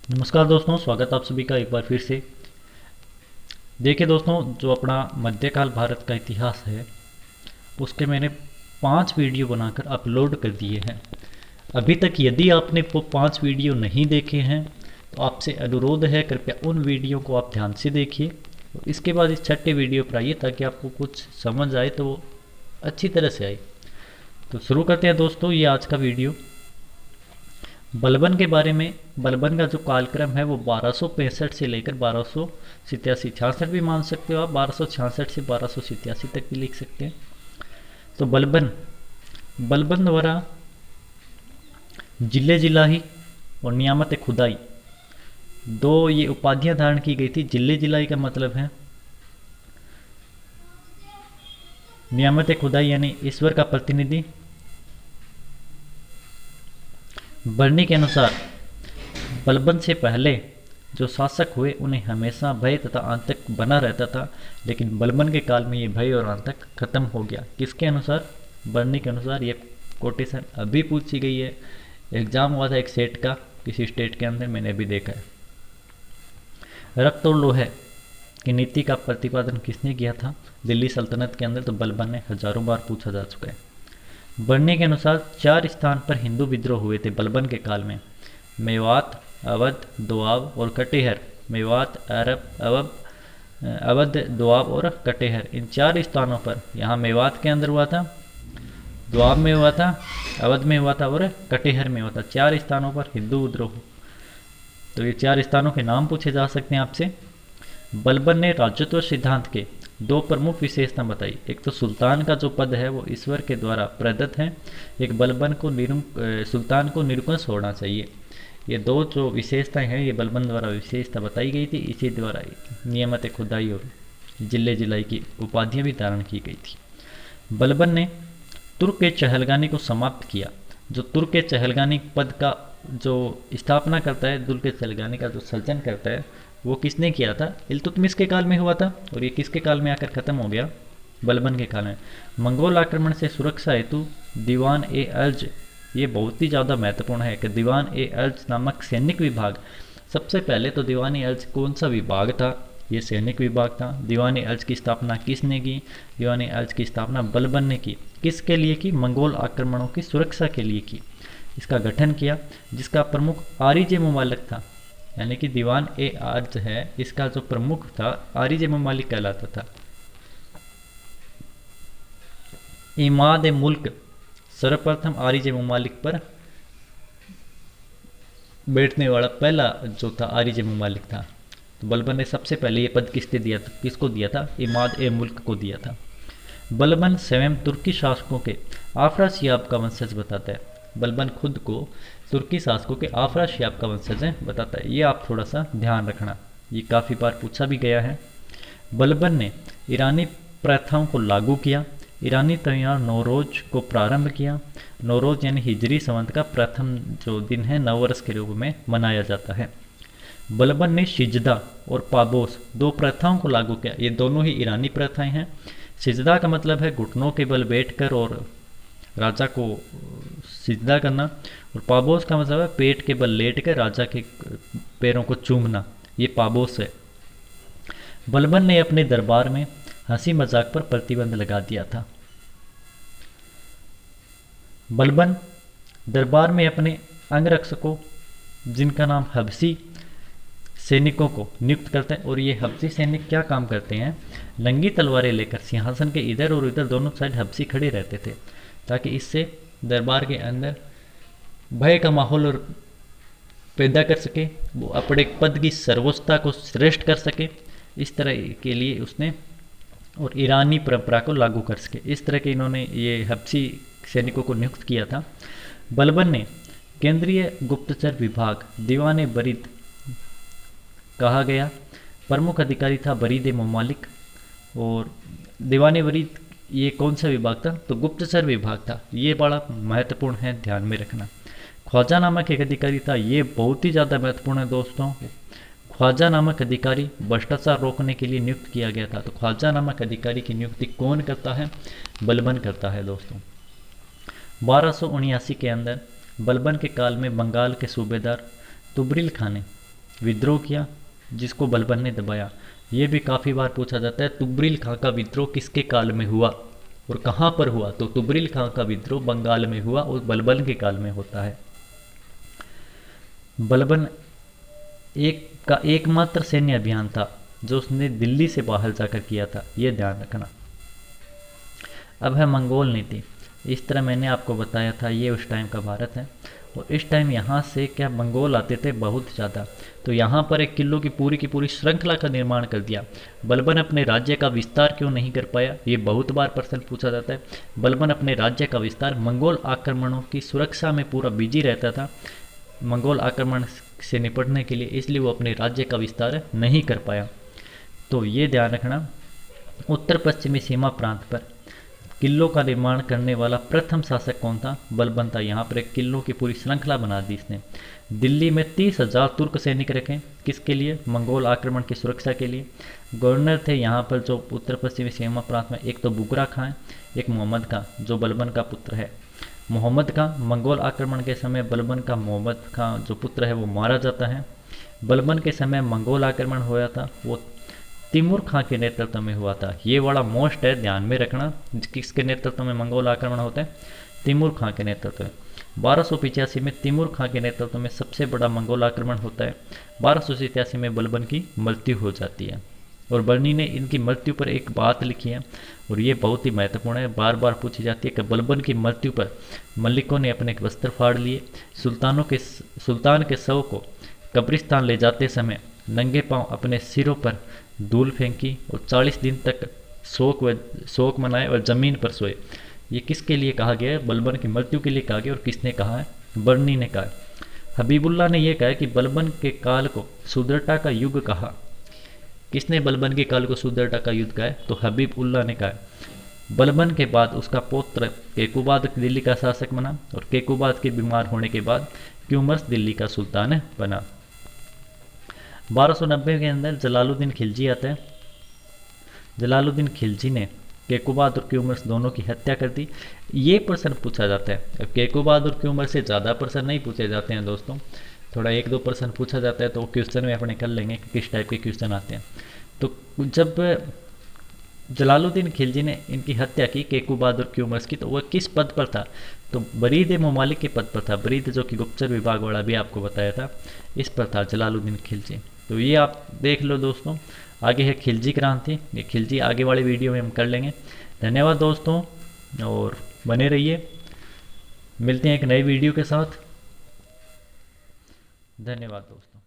नमस्कार दोस्तों, स्वागत आप सभी का एक बार फिर से। देखिए दोस्तों, जो अपना मध्यकाल भारत का इतिहास है उसके मैंने 5 वीडियो बनाकर अपलोड कर दिए हैं। अभी तक यदि आपने वो 5 वीडियो नहीं देखे हैं तो आपसे अनुरोध है, कृपया उन वीडियो को आप ध्यान से देखिए और इसके बाद इस छठे वीडियो पर आइए ताकि आपको कुछ समझ आए तो वो अच्छी तरह से आए। तो शुरू करते हैं दोस्तों ये आज का वीडियो। बलबन के बारे में। बलबन का जो कालक्रम है वो 1265 से लेकर 1287 छियासठ भी मान सकते हो आप, 1266 से 1287 तक भी लिख सकते हैं। तो बलबन बलबन द्वारा जिले जिलाही और नियामत खुदाई दो ये उपाधियां धारण की गई थी। जिले जिलाई का मतलब है नियामत खुदाई यानी ईश्वर का प्रतिनिधि। बरनी के अनुसार बलबन से पहले जो शासक हुए उन्हें हमेशा भय तथा आतंक बना रहता था, लेकिन बलबन के काल में ये भय और आतंक खत्म हो गया। किसके अनुसार? बरनी के अनुसार। ये कोटेशन अभी पूछी गई है, एग्जाम हुआ था एक सेट का किसी स्टेट के अंदर, मैंने अभी देखा है। रक्त और लोहे की नीति का प्रतिपादन किसने किया था दिल्ली सल्तनत के अंदर? तो बलबन ने, हजारों बार पूछा जा चुका है। बरनी के अनुसार 4 स्थान पर हिंदू विद्रोह हुए थे बलबन के काल में: मेवात, अवध, दोआब और कटेहर। मेवात, अवध, दोआब और कटेहर, इन 4 स्थानों पर, यहाँ मेवात के अंदर हुआ था, दोआब में हुआ था, अवध में हुआ था और कटेहर में हुआ था। 4 स्थानों पर हिंदू विद्रोह। तो ये 4 स्थानों के नाम पूछे जा सकते हैं आपसे। बलबन ने राज्यत्व सिद्धांत के 2 प्रमुख विशेषता बताई। एक तो सुल्तान का जो पद है वो ईश्वर के द्वारा प्रदत्त है, एक बलबन को सुल्तान को निरंकुश होना चाहिए। ये 2 जो विशेषताएं हैं ये बलबन द्वारा विशेषता बताई गई थी। इसी द्वारा नियमत खुदाई और जिले जिलाई की उपाधियां भी धारण की गई थी। बलबन ने तुर्क के चहलगानी को समाप्त किया। जो तुर्क के चहलगानी पद का जो स्थापना करता है, तुर्क के चहलगानी का जो सर्जन करता है, वो किसने किया था? इल्तुतमिश के काल में हुआ था। और ये किसके काल में आकर खत्म हो गया? बलबन के काल में। मंगोल आक्रमण से सुरक्षा हेतु दीवान ए अर्ज, ये बहुत ही ज़्यादा महत्वपूर्ण है कि दीवान ए अर्ज नामक सैनिक विभाग, सबसे पहले तो दीवान ए अर्ज कौन सा विभाग था? ये सैनिक विभाग था। दीवान ए अर्ज की स्थापना किसने की? दीवान ए अर्ज की स्थापना बलबन ने की। किसके लिए की? मंगोल आक्रमणों की सुरक्षा के लिए की। इसका गठन किया जिसका प्रमुख आरिज मुमालिक था, यानी कि दीवान ए अर्ज है इसका जो प्रमुख था आरिज मुमालिक कहलाता था। इमाद मुल्क सर्वप्रथम आरिज मुमालिक पर बैठने वाला पहला जो था आरिज मुमालिक था। तो बलबन ने सबसे पहले ये पद किसको दिया था? इमाद ए मुल्क को दिया था। बलबन स्वयं तुर्की शासकों के आफरासियाब का वंशज बताता है। बलबन खुद को तुर्की शासकों के आफरासियाब का वंशज है बताता है। ये आप थोड़ा सा ध्यान रखना, ये काफ़ी बार पूछा भी गया है। बलबन ने ईरानी प्रथाओं को लागू किया। ईरानी त्यौहार नौरोज को प्रारंभ किया। नौरोज यानी हिजरी संवत का प्रथम जो दिन है नववर्ष के रूप में मनाया जाता है। बलबन ने सिजदा और पाबोस 2 प्रथाओं को लागू किया। ये दोनों ही ईरानी प्रथाएं हैं। सिजदा का मतलब है घुटनों के बल बैठकर और राजा को सिजदा करना, और पाबोस का मतलब है पेट के बल लेटकर राजा के पैरों को चूमना। ये पाबोस है। बलबन ने अपने दरबार में हंसी मजाक पर प्रतिबंध लगा दिया था। बलबन दरबार में अपने अंगरक्षकों, जिनका नाम हबसी सैनिकों को नियुक्त करते हैं। और ये हबसी सैनिक क्या काम करते हैं? नंगी तलवारें लेकर सिंहासन के इधर और उधर दोनों साइड हबसी खड़े रहते थे, ताकि इससे दरबार के अंदर भय का माहौल पैदा कर सके, वो अपने पद की सर्वोच्चता को श्रेष्ठ कर सके। इस तरह के लिए उसने और ईरानी परंपरा को लागू कर सके, इस तरह के इन्होंने ये हबसी सैनिकों को नियुक्त किया था। बलबन ने केंद्रीय गुप्तचर विभाग दीवान बरीद कहा गया, प्रमुख अधिकारी था बरीद मुमालिक। और दीवान बरीद ये कौन सा विभाग था? तो गुप्तचर विभाग था। ये बड़ा महत्वपूर्ण है, ध्यान में रखना। ख्वाजा नामक एक अधिकारी था, ये बहुत ही ज़्यादा महत्वपूर्ण है दोस्तों। ख्वाजा नामक अधिकारी भ्रष्टाचार रोकने के लिए नियुक्त किया गया था। तो ख्वाजा नामक अधिकारी की नियुक्ति कौन करता है? बलबन करता है दोस्तों। 1279 के अंदर बलबन के काल में बंगाल के सूबेदार तुबरिल खां ने विद्रोह किया जिसको बलबन ने दबाया। ये भी काफ़ी बार पूछा जाता है तुबरिल खां का विद्रोह किसके काल में हुआ और कहाँ पर हुआ। तो तुबरिल खां का विद्रोह बंगाल में हुआ और बलबन के काल में होता है। बलबन का एकमात्र सैन्य अभियान था जो उसने दिल्ली से बाहर जाकर किया था, ये ध्यान रखना। अब है मंगोल नीति। इस तरह मैंने आपको बताया था ये उस टाइम का भारत है और इस टाइम यहाँ से क्या मंगोल आते थे बहुत ज़्यादा। तो यहाँ पर एक किलों की पूरी श्रृंखला का निर्माण कर दिया। बलबन अपने राज्य का विस्तार क्यों नहीं कर पाया, ये बहुत बार प्रश्न पूछा जाता है। बलबन अपने राज्य का विस्तार मंगोल आक्रमणों की सुरक्षा में पूरा बिजी रहता था, मंगोल आक्रमण से निपटने के लिए, इसलिए वो अपने राज्य का विस्तार नहीं कर पाया। तो ये ध्यान रखना। उत्तर पश्चिमी सीमा प्रांत पर किलों का निर्माण करने वाला प्रथम शासक कौन था, बलबन था। यहाँ पर एक किलों की पूरी श्रृंखला बना दी इसने। दिल्ली में 30,000 तुर्क सैनिक रखे, किसके लिए, मंगोल आक्रमण की सुरक्षा के लिए। गवर्नर थे यहाँ पर जो उत्तर पश्चिमी सीमा प्रांत में, एक तो बुगरा खां है, एक मोहम्मद खां जो बलबन का पुत्र है। मोहम्मद खां मंगोल आक्रमण के समय बलबन का मोहम्मद खां जो पुत्र है वो मारा जाता है। बलबन के समय मंगोल आक्रमण हुआ था वो तिमूर खां के नेतृत्व में हुआ था। ये बड़ा मोस्ट है, ध्यान में रखना, किसके नेतृत्व में मंगोल आक्रमण होता है, तिमूर खां के नेतृत्व में। 1285 में तिमूर खां के नेतृत्व में सबसे बड़ा मंगोल आक्रमण होता है। 1287 में बलबन की मृत्यु हो जाती है और बर्नी ने इनकी मृत्यु पर एक बात लिखी है और ये बहुत ही महत्वपूर्ण है, बार बार पूछी जाती है कि बलबन की मृत्यु पर मलिकों ने अपने वस्त्र फाड़ लिए, सुल्तान के शव को कब्रिस्तान ले जाते समय नंगे पांव अपने सिरों पर धूल फेंकी और 40 दिन तक शोक मनाए और ज़मीन पर सोए। ये किसके लिए कहा गया है, बलबन की मृत्यु के लिए कहा गया। और किसने कहा है, बर्नी ने कहा। हबीबुल्लाह ने यह कहा कि बलबन के काल को सुदृढ़ता का युग कहा। किसने बलबन के काल को सुदृढ़ता का युग कहा है, तो हबीबुल्लाह ने कहा। बलबन के बाद उसका पौत्र केकुबाद दिल्ली का शासक बना और केकुबाद के बीमार होने के बाद क्यूमर्स दिल्ली का सुल्तान बना। 1290 के अंदर जलालुद्दीन खिलजी आता है। जलालुद्दीन खिलजी ने केकुबाद और क्यूमर्स दोनों की हत्या कर दी। ये प्रश्न पूछा जाता है। अब केकुबाद और क्यूमर से ज़्यादा प्रश्न नहीं पूछे जाते हैं दोस्तों, थोड़ा 1-2 प्रश्न पूछा जाता है तो क्वेश्चन में अपने कर लेंगे कि किस टाइप के क्वेश्चन आते हैं। तो जब जलालुद्दीन खिलजी ने इनकी हत्या की केकुबाद और क्यूमर्स की, तो वह किस पद पर था, तो बरीद ममालिक के पद पर था। बरीद जो कि गुप्तचर विभाग वाला भी आपको बताया था, इस पर था जलालुद्दीन खिलजी। तो ये आप देख लो दोस्तों। आगे है खिलजी क्रांति, ये खिलजी आगे वाली वीडियो में हम कर लेंगे। धन्यवाद दोस्तों और बने रहिए, मिलते हैं एक नई वीडियो के साथ। धन्यवाद दोस्तों।